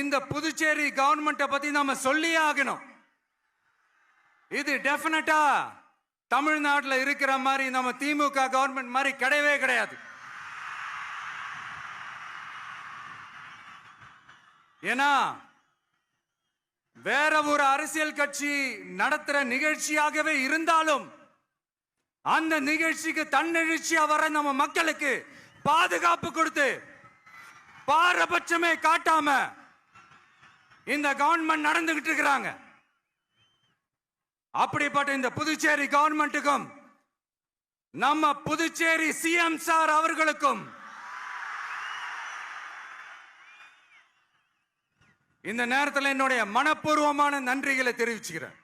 இந்த புதுச்சேரி கவர்மெண்ட்டை பத்தி நாம சொல்லியே ஆகணும். இது டெஃபினட்டா தமிழ்நாட்டில் இருக்கிற மாதிரி நம்ம திமுக கவர்மெண்ட் மாதிரி கிடையவே கிடையாது. ஏன்னா வேற ஒரு அரசியல் கட்சி நடத்துற நிகழ்ச்சியாகவே இருந்தாலும் அந்த நிகழ்ச்சிக்கு தன்னெழுச்சியா வர நம்ம மக்களுக்கு பாதுகாப்பு கொடுத்து பாரபட்சமே காட்டாம இந்த கவர்மெண்ட் நடந்துகிட்டு இருக்கிறாங்க. அப்படிப்பட்ட இந்த புதுச்சேரி கவர்மெண்ட்டுக்கும் நம்ம புதுச்சேரி சிஎம் சார் அவர்களுக்கும் இந்த நேரத்தில் என்னுடைய மனப்பூர்வமான நன்றிகளை தெரிவிச்சுக்கிறேன்.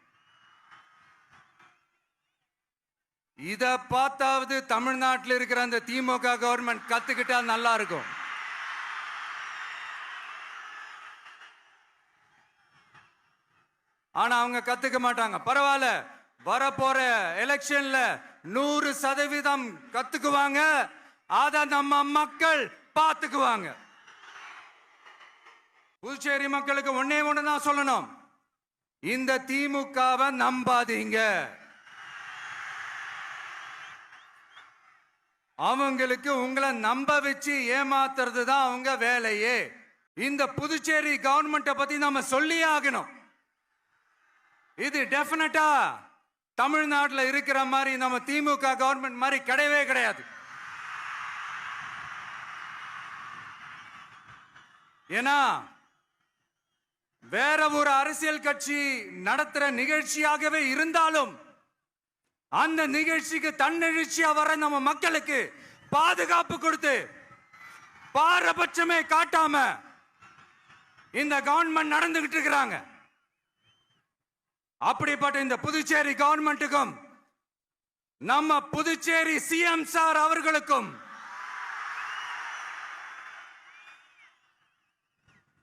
இத பார்த்தாவது தமிழ்நாட்டில் இருக்கிற அந்த திமுக கவர்மெண்ட் கத்துக்கிட்டா நல்லா இருக்கும். ஆனா அவங்க கத்துக்க மாட்டாங்க. பரவாயில்ல, வரப்போற எலெக்ஷன்ல 100% கத்துக்குவாங்க. அத நம்ம மக்கள் பார்த்துக்குவாங்க. புதுச்சேரி மக்களுக்கு ஒன்னே ஒண்ணுதான் சொல்லணும், இந்த திமுகவை நம்பாதீங்க. அவங்களுக்கு உங்களை நம்ப வச்சு ஏமாத்துறது தான் அவங்க வேலையே. இந்த புதுச்சேரி கவர்மெண்ட்டை பத்தி நாம சொல்லியே ஆகணும். இது டெஃபினட்டா தமிழ்நாட்டில் இருக்கிற மாதிரி நம்ம திமுக கவர்மெண்ட் மாதிரி கிடையவே கிடையாது. ஏன்னா வேற ஒரு அரசியல் கட்சி நடத்துற நிகழ்ச்சியாகவே இருந்தாலும் அந்த நிகழ்ச்சிக்கு தன்னெழுச்சியா வர நம்ம மக்களுக்கு பாதுகாப்பு கொடுத்து பாரபட்சமே காட்டாம இந்த கவர்மெண்ட் நடந்துகிட்டு இருக்கிறாங்க. அப்படிப்பட்ட இந்த புதுச்சேரி கவர்மெண்ட்டுக்கும் நம்ம புதுச்சேரி சிஎம் சார் அவர்களுக்கும்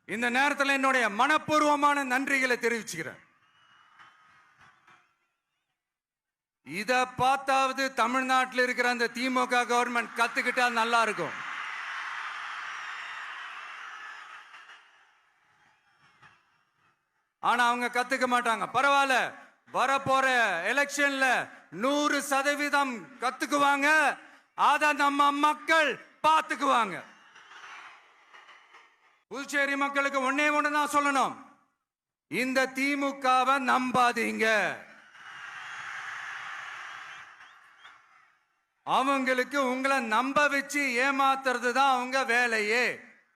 இந்த நேரத்தில் என்னுடைய மனப்பூர்வமான நன்றிகளை தெரிவிச்சுக்கிறேன். இத பார்த்தாவது தமிழ்நாட்டில் இருக்கிற அந்த திமுக கவர்மெண்ட் கத்துக்கிட்டா நல்லா இருக்கும். ஆனா அவங்க கத்துக்க மாட்டாங்க. பரவாயில்ல, வரப்போற எலெக்ஷன்ல 100% கத்துக்குவாங்க. அத நம்ம மக்கள் பார்த்துக்குவாங்க. புதுச்சேரி மக்களுக்கு ஒன்னே ஒண்ணுதான் சொல்லணும், இந்த திமுகவை நம்பாதீங்க. அவங்களுக்கு உங்களை நம்ப வச்சு ஏமாத்துறது தான் அவங்க வேலையே.